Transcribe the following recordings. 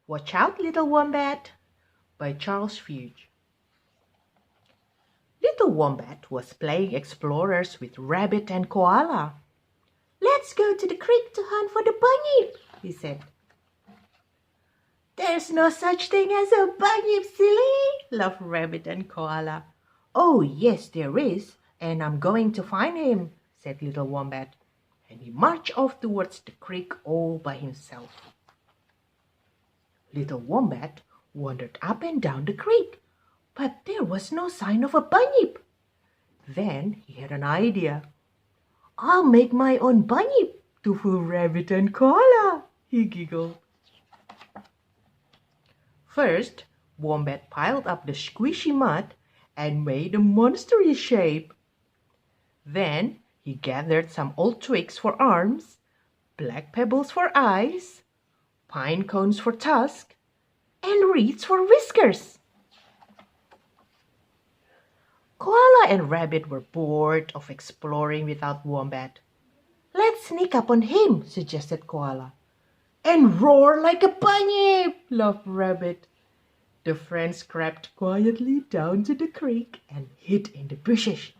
Watch Out, Little Wombat by Charles Fuge. Little Wombat was playing explorers with Rabbit and Koala. "Let's go to the creek to hunt for the bunyip," he said. "There's no such thing as a bunyip, silly," laughed Rabbit and Koala. "Oh, yes, there is, and I'm going to find him," said Little Wombat, and he marched off towards the creek all by himself. Little Wombat wandered up and down the creek, but there was no sign of a bunyip. Then he had an idea. "I'll make my own bunyip to fool Rabbit and Koala," he giggled. First, Wombat piled up the squishy mud and made a monstrous shape. Then he gathered some old twigs for arms, black pebbles for eyes, pine cones for tusks, and reeds for whiskers. Koala and Rabbit were bored of exploring without Wombat. "Let's sneak up on him," suggested Koala. "And roar like a bunyip," laughed Rabbit. The friends crept quietly down to the creek and hid in the bushes.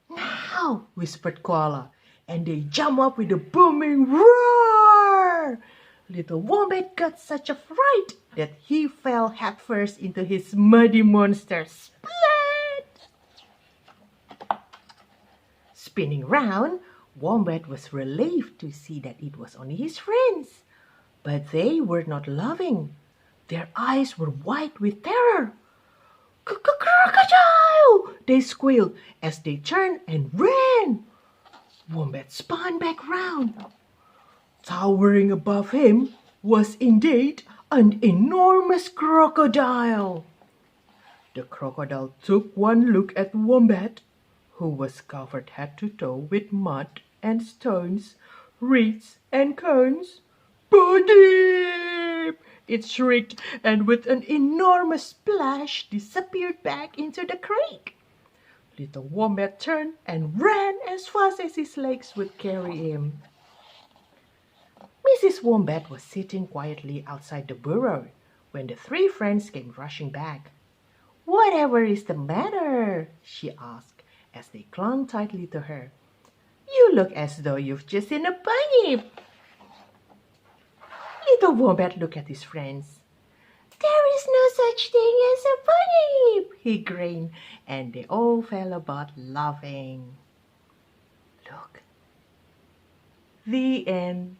"Now," whispered Koala, and they jumped up with a booming roar. Little Wombat got such a fright that he fell headfirst into his muddy monster. Splat! Spinning round, Wombat was relieved to see that it was only his friends. But they were not laughing. Their eyes were wide with terror. "Crocodile!" they squealed as they turned and ran. Wombat spun back round. Towering above him was indeed an enormous crocodile. The crocodile took one look at Wombat, who was covered head to toe with mud and stones, reeds and cones. "Bunyip!" it shrieked, and with an enormous splash disappeared back into the creek. Little Wombat turned and ran as fast as his legs would carry him. Mrs. Wombat was sitting quietly outside the burrow when the three friends came rushing back. "Whatever is the matter?" she asked as they clung tightly to her. "You look as though you've just seen a bunyip." Little Wombat looked at his friends. "There is no such thing as a bunyip," he grinned, and they all fell about laughing. Look. The end.